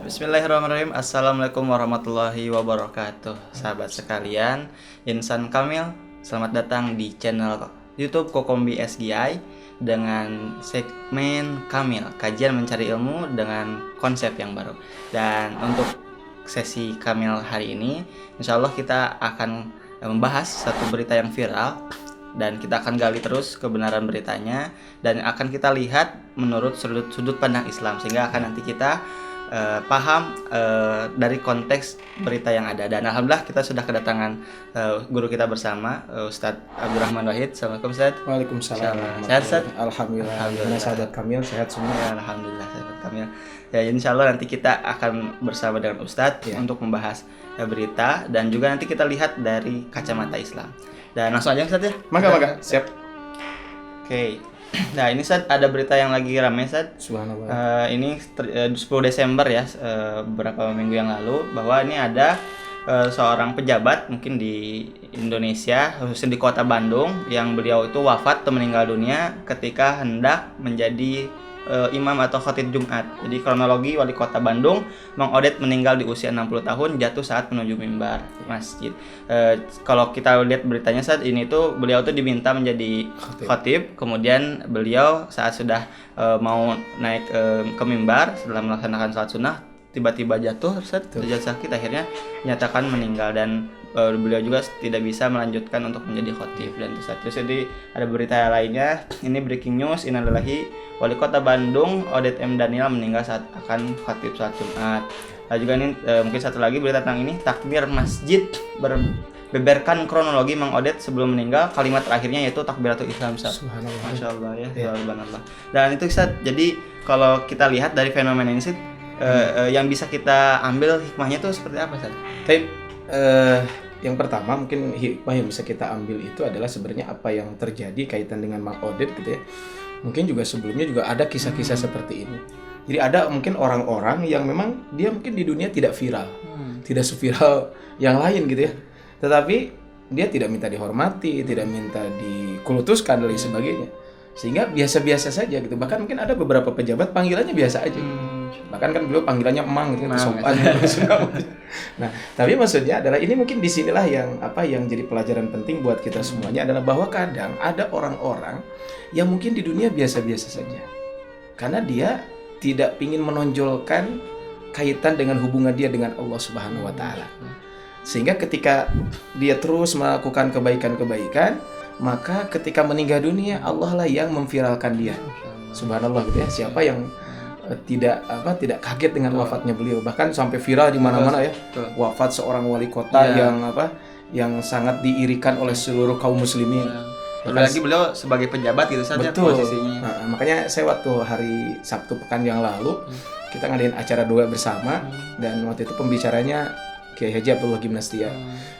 Bismillahirrahmanirrahim. Assalamualaikum warahmatullahi wabarakatuh. Sahabat sekalian, Insan Kamil, selamat datang di channel YouTube Kokombi SGI dengan segmen Kamil, kajian mencari ilmu dengan konsep yang baru. Dan untuk sesi Kamil hari ini, insya Allah kita akan membahas satu berita yang viral dan kita akan gali terus kebenaran beritanya dan akan kita lihat menurut sudut pandang Islam, sehingga akan nanti kita paham dari konteks berita yang ada. Dan alhamdulillah kita sudah kedatangan guru kita bersama, Ustadz Abdurrahman Wahid. Assalamualaikum Ustadz. Waalaikumsalam. Sehat Ustadz? Alhamdulillah. Gimana sahabat Kamil, sehat semua? Ya, alhamdulillah sahabat Kamil. Ya, insya Allah nanti kita akan bersama dengan Ustadz untuk membahas berita dan juga nanti kita lihat dari kacamata Islam. Dan langsung aja Ustadz ya. Maka siap. Oke. Nah ini Sad, ada berita yang lagi rame Sad. Subhanallah. Ini 10 Desember ya, beberapa minggu yang lalu, bahwa ini ada seorang pejabat mungkin di Indonesia, khususnya di kota Bandung, yang beliau itu wafat atau meninggal dunia ketika hendak menjadi imam atau khatib Jumat. Jadi kronologi wali kota Bandung, Mang Odet meninggal di usia 60 tahun, jatuh saat menuju mimbar masjid. Kalau kita lihat beritanya saat ini tuh beliau tuh diminta menjadi khatib, kemudian beliau saat sudah mau naik ke mimbar setelah melaksanakan salat sunnah tiba-tiba jatuh sakit, akhirnya dinyatakan meninggal dan beliau juga tidak bisa melanjutkan untuk menjadi khatib. Dan terus jadi ada berita lainnya, ini breaking news, innalillahi, wali kota Bandung Odet M Daniel meninggal saat akan khatib salat Jumat. Nah juga ini mungkin satu lagi berita tentang ini, takbir masjid beberkan kronologi Mang Odet sebelum meninggal, kalimat terakhirnya yaitu takbiratul ihram. Subhanallah. Masya Allah ya, subhanallah. Dan itu Ustaz, jadi kalau kita lihat dari fenomena ini sih, yang bisa kita ambil hikmahnya tuh seperti apa Ustaz? Tapi yang pertama mungkin hikmah yang bisa kita ambil itu adalah sebenarnya apa yang terjadi kaitan dengan Mang Odet gitu ya. Mungkin juga sebelumnya juga ada kisah-kisah seperti ini. Jadi ada mungkin orang-orang yang memang dia mungkin di dunia tidak viral, tidak seviral yang lain gitu ya. Tetapi dia tidak minta dihormati, tidak minta dikulutuskan dan lain sebagainya. Sehingga biasa-biasa saja gitu. Bahkan mungkin ada beberapa pejabat panggilannya biasa aja. Bahkan kan beliau panggilannya emang gitu, sopan. Nah, tapi maksudnya adalah ini mungkin disinilah yang jadi pelajaran penting buat kita semuanya adalah bahwa kadang ada orang-orang yang mungkin di dunia biasa-biasa saja. Karena dia tidak ingin menonjolkan kaitan dengan hubungan dia dengan Allah Subhanahu wa taala. Sehingga ketika dia terus melakukan kebaikan-kebaikan, maka ketika meninggal dunia Allah lah yang memviralkan dia. Subhanallah gitu ya. Siapa yang tidak kaget dengan wafatnya beliau, bahkan sampai viral di mana-mana ya. Wafat seorang wali kota yang sangat diirikan oleh seluruh kaum muslimin. Apalagi beliau sebagai pejabat gitu saja posisinya. Nah, makanya saya waktu hari Sabtu pekan yang lalu kita ngadain acara doa bersama dan waktu itu pembicaranya Kiai Haji Abdullah Gimnastia.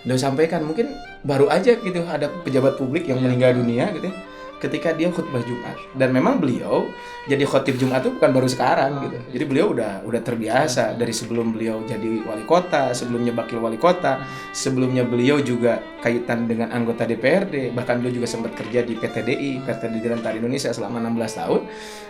Beliau sampaikan mungkin baru aja gitu ada pejabat publik yang meninggal dunia gitu ya, ketika dia khutbah Jumat. Dan memang beliau jadi khatib Jumat itu bukan baru sekarang gitu. Jadi beliau udah terbiasa dari sebelum beliau jadi wali kota, sebelumnya wakil wali kota, sebelumnya beliau juga kaitan dengan anggota DPRD, bahkan beliau juga sempat kerja di PTDI, Partai Dirgantara Indonesia selama 16 tahun.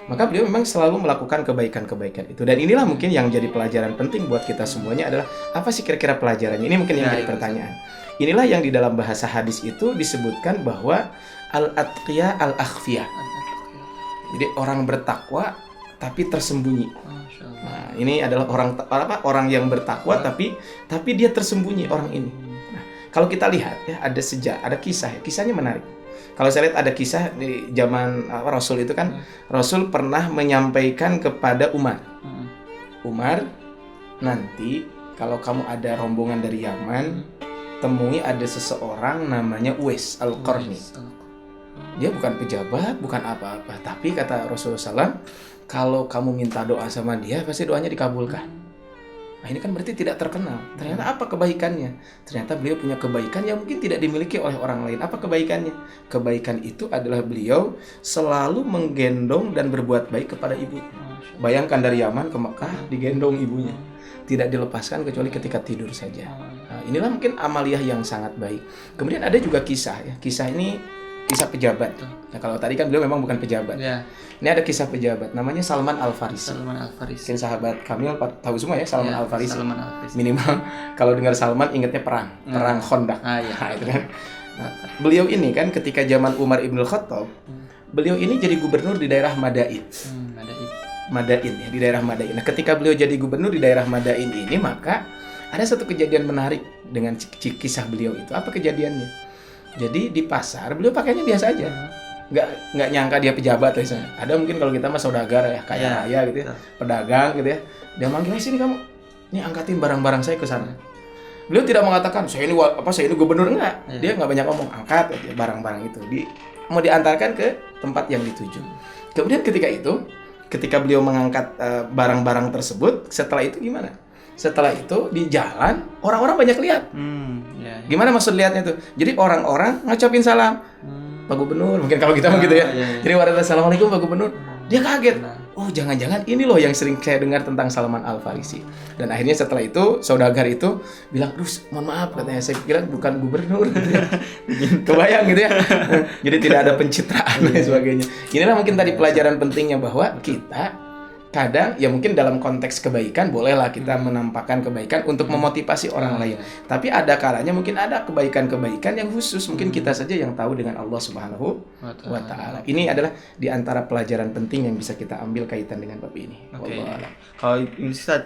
Maka beliau memang selalu melakukan kebaikan-kebaikan itu. Dan inilah mungkin yang jadi pelajaran penting buat kita semuanya adalah apa sih kira-kira pelajarannya? Ini mungkin yang jadi pertanyaan. Inilah yang di dalam bahasa hadis itu disebutkan bahwa al-atqiya al-akhfiya. Jadi orang bertakwa tapi tersembunyi. Nah, ini adalah orang yang bertakwa tapi dia tersembunyi orang ini. Nah, kalau kita lihat ya ada kisah ya. Kisahnya menarik. Kalau saya lihat ada kisah di zaman Rasul itu kan, Rasul pernah menyampaikan kepada Umar. Umar, nanti kalau kamu ada rombongan dari Yaman, temui ada seseorang namanya Uwais Al-Qarni. Dia bukan pejabat, bukan apa-apa, tapi kata Rasulullah SAW, kalau kamu minta doa sama dia, pasti doanya dikabulkan. Nah ini kan berarti tidak terkenal. Ternyata apa kebaikannya? Ternyata beliau punya kebaikan yang mungkin tidak dimiliki oleh orang lain. Apa kebaikannya? Kebaikan itu adalah beliau selalu menggendong dan berbuat baik kepada ibu. Bayangkan dari Yaman ke Mekah digendong ibunya. Tidak dilepaskan kecuali ketika tidur saja. Nah, inilah mungkin amaliyah yang sangat baik. Kemudian ada juga kisah ya. Kisah ini kisah pejabat. Nah, kalau tadi kan beliau memang bukan pejabat. Ya. Ini ada kisah pejabat namanya Salman Al-Farisi. Salman Al-Farisi. Mungkin sahabat Kamil tahu semua ya Salman Ya, Al-Farisi. Salman Al-Farisi. Minimal kalau dengar Salman ingatnya perang Khandaq. Iya. Nah, itu kan. Nah, beliau ini kan ketika zaman Umar Ibn Khattab, beliau ini jadi gubernur di daerah Madain. Madain ya, di daerah Madain. Nah, ketika beliau jadi gubernur di daerah Madain ini, maka ada satu kejadian menarik dengan kisah beliau itu. Apa kejadiannya? Jadi di pasar beliau pakainya biasa aja. Nggak nyangka dia pejabat misalnya. Ada mungkin kalau kita mah saudagar ya, kaya raya gitu ya, pedagang gitu ya. Dia manggil, sini kamu, nih angkatin barang-barang saya ke sana. Beliau tidak mengatakan saya ini gubernur, enggak. Dia nggak banyak ngomong, angkat aja barang-barang itu. Mau diantarkan ke tempat yang dituju. Kemudian ketika beliau mengangkat barang-barang tersebut, setelah itu gimana? Setelah itu di jalan orang-orang banyak lihat. Gimana maksud lihatnya tuh? Jadi orang-orang ngacapin salam. Pak Gubernur, mungkin kalau kita gitu ya. Jadi warahmatullahi assalamualaikum Pak Gubernur. Dia kaget. Oh, jangan-jangan ini loh yang sering saya dengar tentang Salman Al-Farisi. Dan akhirnya setelah itu saudagar itu bilang, mohon maaf katanya, saya kira bukan gubernur gitu ya. Kebayang gitu ya. Jadi tidak ada pencitraan dan sebagainya. Inilah mungkin tadi pelajaran pentingnya bahwa kita kadang ya mungkin dalam konteks kebaikan bolehlah kita menampakkan kebaikan untuk memotivasi orang lain. Tapi ada kalanya mungkin ada kebaikan-kebaikan yang khusus mungkin kita saja yang tahu dengan Allah Subhanahu wa taala. Ini adalah di antara pelajaran penting yang bisa kita ambil kaitan dengan bab ini. Oke.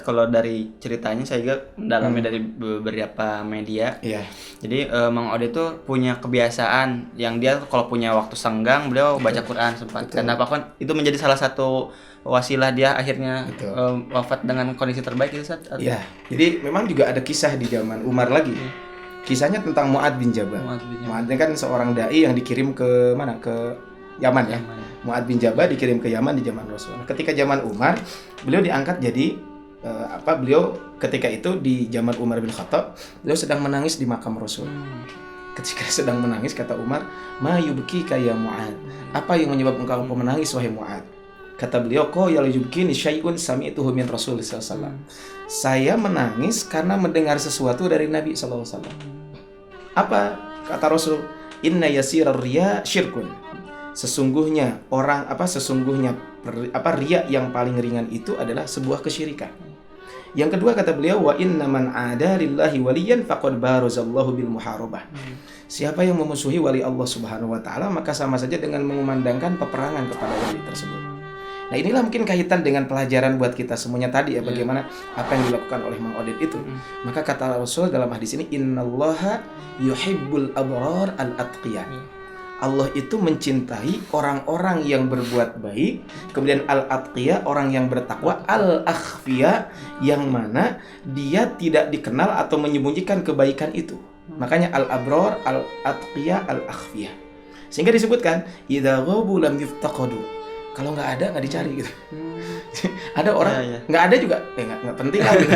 Kalau dari ceritanya saya juga mendalami dari beberapa media. Iya. Jadi Mang Ode itu punya kebiasaan yang dia kalau punya waktu senggang beliau baca Quran sempat. Karena apa kan itu menjadi salah satu wasilah dia akhirnya wafat dengan kondisi terbaik itu Ustaz. Iya. Jadi memang juga ada kisah di zaman Umar lagi. Kisahnya tentang Mu'ad bin Jabal. Mu'ad kan seorang dai yang dikirim ke mana? Ke Yaman ya. Mu'ad bin Jabal dikirim ke Yaman di zaman Rasul. Ketika zaman Umar, beliau diangkat jadi beliau ketika itu di zaman Umar bin Khattab, beliau sedang menangis di makam Rasul. Ketika sedang menangis kata Umar, "Ma yubkika ya Mu'ad?" Apa yang menyebabkan engkau menangis wahai Mu'ad? Kata beliau, "Qo yubkini syai'un sami'tuhu min Rasul sallallahu alaihi wasallam." Saya menangis karena mendengar sesuatu dari Nabi sallallahu alaihi wasallam. Apa kata Rasul? "Inna yasirar riya syirkun." Sesungguhnya riya yang paling ringan itu adalah sebuah kesyirikan. Yang kedua kata beliau, "Wa inna man 'ada lillahi waliyan faqad barazallahu bil muharabah." Siapa yang memusuhi wali Allah Subhanahu wa taala maka sama saja dengan mengumandangkan peperangan kepada wali tersebut. Nah, inilah mungkin kaitan dengan pelajaran buat kita semuanya tadi ya, bagaimana apa yang dilakukan oleh Mang Oded itu. Maka kata Rasul dalam hadis ini, "Innallaha yuhibbul abrar al-atqiya." Allah itu mencintai orang-orang yang berbuat baik, kemudian al-atqiya orang yang bertakwa, al-akhfiya yang mana dia tidak dikenal atau menyembunyikan kebaikan itu. Makanya al-abrar, al-atqiya, al-akhfiya. Sehingga disebutkan idza ghabu lam yuftaqadu. Kalau nggak ada nggak dicari gitu. Ada orang nggak ada juga nggak penting lah gitu.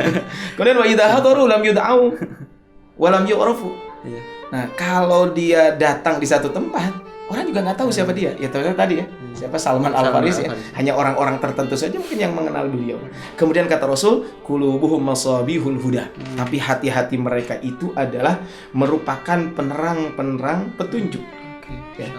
Kemudian wa idza hadaru lam yud'au wa lam yu'rafu. Nah, kalau dia datang di satu tempat, orang juga nggak tahu siapa dia. Ya ternyata tadi ya, siapa Salman Al-Farisi ya. Hanya orang-orang tertentu saja mungkin yang mengenal beliau. Kemudian kata Rasul, qulubuhum masabihul huda. Tapi hati-hati mereka itu adalah merupakan penerang-penerang petunjuk. Ya.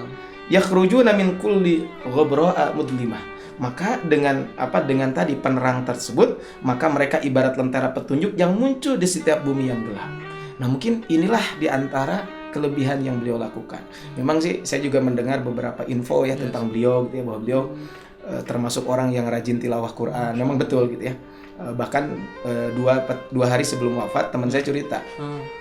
Yakhrujuna min kulli ghabra'a mudlimah. Maka dengan tadi penerang tersebut, maka mereka ibarat lentera petunjuk yang muncul di setiap bumi yang gelap. Nah, mungkin inilah di antara kelebihan yang beliau lakukan. Memang sih saya juga mendengar beberapa info ya tentang beliau gitu ya, bahwa beliau termasuk orang yang rajin tilawah Quran. Memang betul gitu ya. Bahkan dua hari sebelum wafat teman saya cerita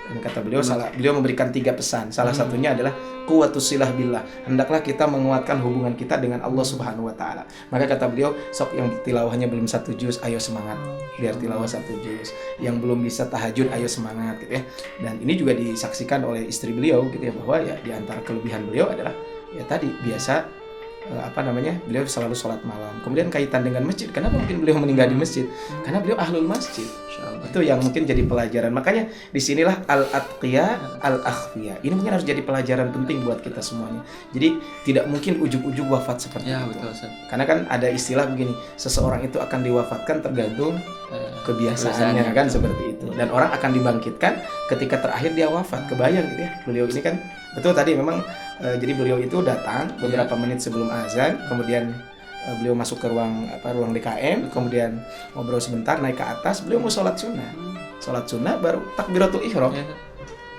dan kata beliau beliau memberikan 3 pesan. Salah satunya adalah quwwatus silah billah, hendaklah kita menguatkan hubungan kita dengan Allah Subhanahu wa taala. Maka kata beliau, sok yang tilawahnya belum 1 juz, ayo semangat biar tilawah 1 juz. Yang belum bisa tahajud, ayo semangat gitu ya. Dan ini juga disaksikan oleh istri beliau gitu ya, bahwa ya di antara kelebihan beliau adalah ya tadi biasa beliau selalu sholat malam. Kemudian kaitan dengan masjid, kenapa mungkin beliau meninggal di masjid? Karena beliau ahlul masjid. Itu yang mungkin jadi pelajaran. Makanya disinilah al-atqiya, al-akhfiya. Ini mungkin harus jadi pelajaran penting buat kita semuanya. Jadi tidak mungkin ujug-ujug wafat seperti itu. Betul, karena kan ada istilah begini, seseorang itu akan diwafatkan tergantung kebiasaannya kan seperti itu. Dan orang akan dibangkitkan ketika terakhir dia wafat. Kebayang gitu ya. Beliau ini kan betul tadi memang Jadi beliau itu datang beberapa menit sebelum azan, kemudian beliau masuk ke ruang DKM, kemudian ngobrol sebentar, naik ke atas, beliau mau sholat sunnah baru takbiratul ihram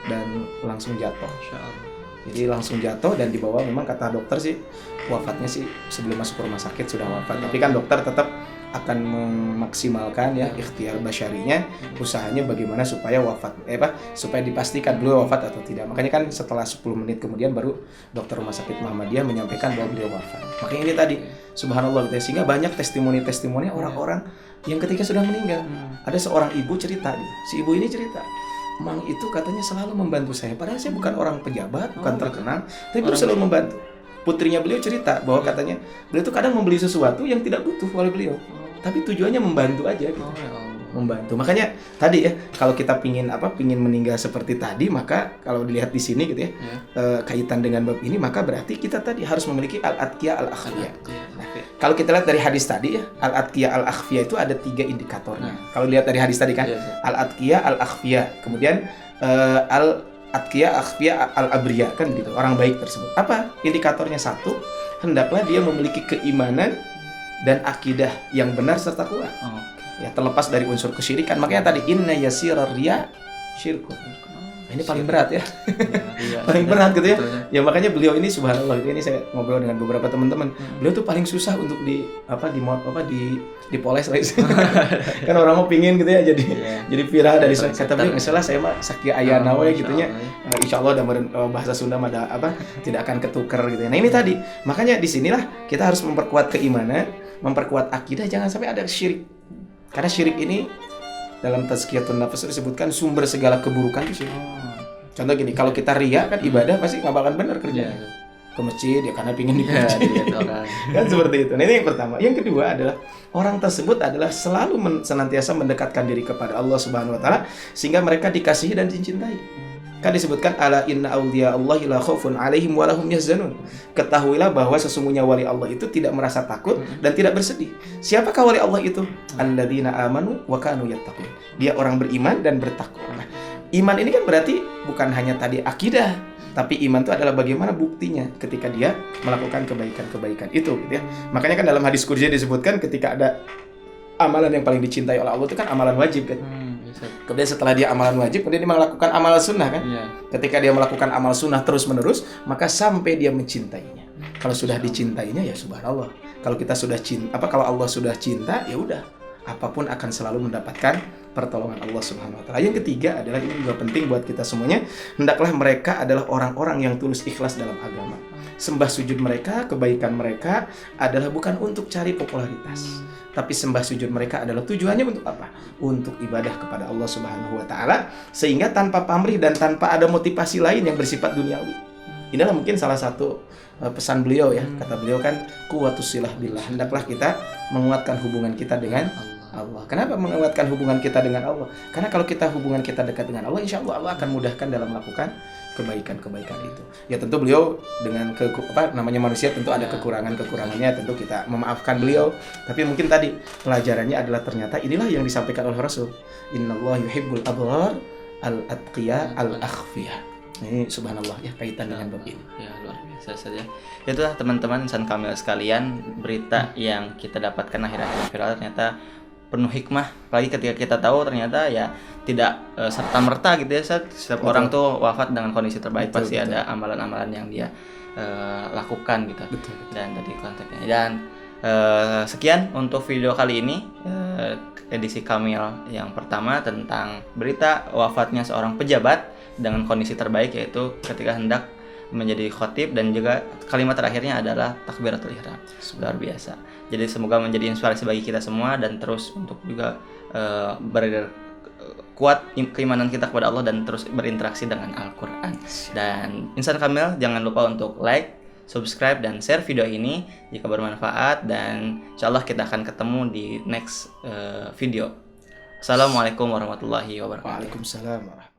dan langsung jatuh. Jadi langsung jatuh dan dibawa, memang kata dokter sih wafatnya sih sebelum masuk ke rumah sakit sudah wafat. Tapi kan dokter tetap akan memaksimalkan ya ikhtiar basyarinya, usahanya bagaimana supaya supaya dipastikan beliau wafat atau tidak. Makanya kan setelah 10 menit kemudian baru dokter rumah sakit Muhammadiyah menyampaikan bahwa beliau wafat. Makanya ini tadi subhanallah gitu ya, sehingga banyak testimoni orang-orang yang ketika sudah meninggal. Ada seorang ibu cerita gitu. Si ibu ini cerita, Mang itu katanya selalu membantu saya, padahal saya bukan orang pejabat, bukan terkenal, tapi beliau selalu membantu. Putrinya beliau cerita bahwa katanya beliau tuh kadang membeli sesuatu yang tidak butuh oleh beliau, tapi tujuannya membantu aja gitu. Membantu. Makanya tadi ya, kalau kita pingin meninggal seperti tadi, maka kalau dilihat di sini gitu ya, kaitan dengan bab ini, maka berarti kita tadi harus memiliki al-atqiyah al-akhfiyah. Nah, kalau kita lihat dari hadis tadi ya, al-atqiyah al-akhfiyah itu ada 3 indikatornya. Kalau lihat dari hadis tadi kan, al-atqiyah al-akhfiyah, kemudian al-atqiyah akhfiyah al-abriyah, kan gitu, orang baik tersebut. Apa indikatornya? 1, hendaklah dia memiliki keimanan dan akidah yang benar serta kuat. Ya, terlepas dari unsur kesyirikan. Makanya tadi inna yasirar riya syirkun. Ini paling berat ya. Paling berat gitu ya. Ya makanya beliau ini subhanallah gitu, ini saya ngobrol dengan beberapa teman-teman. Beliau tuh paling susah untuk dipoles lah. Kan orang mau pingin gitu ya jadi viral dari kata beliau, "Salah saya mah sakia ayana we gitunya." Insyaallah dan bahasa Sunda mah tidak akan ketukar gitu ya. Nah, ini tadi. Makanya disinilah kita harus memperkuat keimanan, memperkuat akidah, jangan sampai ada syirik. Karena syirik ini dalam tazkiyatun nafs disebutkan sumber segala keburukan itu syirik. Contoh gini, kalau kita riya kan ibadah pasti nggak bakalan benar kerjanya. Ke masjid ya karena pingin dipuji. Kan seperti itu. Nah, ini yang pertama. Yang kedua adalah orang tersebut adalah selalu senantiasa mendekatkan diri kepada Allah Subhanahu wa taala sehingga mereka dikasihi dan dicintai. Kan disebutkan ala inna awliya Allahi la khaufun alaihim wa lahum yahzanun. Ketahuilah bahwa sesungguhnya wali Allah itu tidak merasa takut dan tidak bersedih. Siapakah wali Allah itu? Alladzina amanu wa kanu yattaqun. Dia orang beriman dan bertakwa. Nah, iman ini kan berarti bukan hanya tadi akidah, tapi iman itu adalah bagaimana buktinya ketika dia melakukan kebaikan-kebaikan itu gitu ya. Makanya kan dalam hadis qudsi disebutkan ketika ada amalan yang paling dicintai oleh Allah itu kan amalan wajib kan. Kemudian setelah dia amalan wajib, kemudian dia melakukan amal sunnah kan. Ketika dia melakukan amal sunnah terus-menerus, maka sampai dia mencintainya. Kalau sudah dicintainya ya subhanallah. Kalau kita sudah kalau Allah sudah cinta, ya udah, apapun akan selalu mendapatkan pertolongan Allah Subhanahu wa taala. Yang ketiga adalah, ini juga penting buat kita semuanya, hendaklah mereka adalah orang-orang yang tulus ikhlas dalam agama. Sembah sujud mereka, kebaikan mereka adalah bukan untuk cari popularitas, tapi sembah sujud mereka adalah tujuannya untuk apa? Untuk ibadah kepada Allah Subhanahu wa taala, sehingga tanpa pamrih dan tanpa ada motivasi lain yang bersifat duniawi. Inilah mungkin salah satu pesan beliau ya. Kata beliau kan, quwwatus silah billah. Hendaklah kita menguatkan hubungan kita dengan Allah. Kenapa menguatkan hubungan kita dengan Allah? Karena kalau kita hubungan kita dekat dengan Allah, insya Allah Allah akan mudahkan dalam melakukan kebaikan-kebaikan itu. Ya tentu beliau dengan namanya manusia tentu ada kekurangannya, tentu kita memaafkan beliau. Tapi mungkin tadi pelajarannya adalah ternyata inilah yang disampaikan oleh Rasul. Innallaha yuhibbul abrar al-atqiya al-akhfiyah. Ini subhanallah ya, kaitan dengan bab ini. Ya luar biasa saja. Itulah teman-teman insan kamil sekalian, berita yang kita dapatkan akhir-akhir viral ternyata penuh hikmah. Apalagi ketika kita tahu ternyata ya tidak serta-merta gitu ya, setiap orang tuh wafat dengan kondisi terbaik, pasti ada amalan-amalan yang dia lakukan gitu. Dan tadi konteksnya. Dan sekian untuk video kali ini, edisi Kamil yang pertama tentang berita wafatnya seorang pejabat dengan kondisi terbaik, yaitu ketika hendak menjadi khotib, dan juga kalimat terakhirnya adalah takbiratul ihram. Luar biasa. Jadi semoga menjadi inspirasi bagi kita semua, dan terus untuk juga kuat keimanan kita kepada Allah dan terus berinteraksi dengan Al-Quran. Dan insan kamil jangan lupa untuk like, subscribe, dan share video ini jika bermanfaat, dan insyaallah kita akan ketemu di next video. Assalamualaikum warahmatullahi wabarakatuh. Waalaikumsalam warahmatullahi wabarakatuh.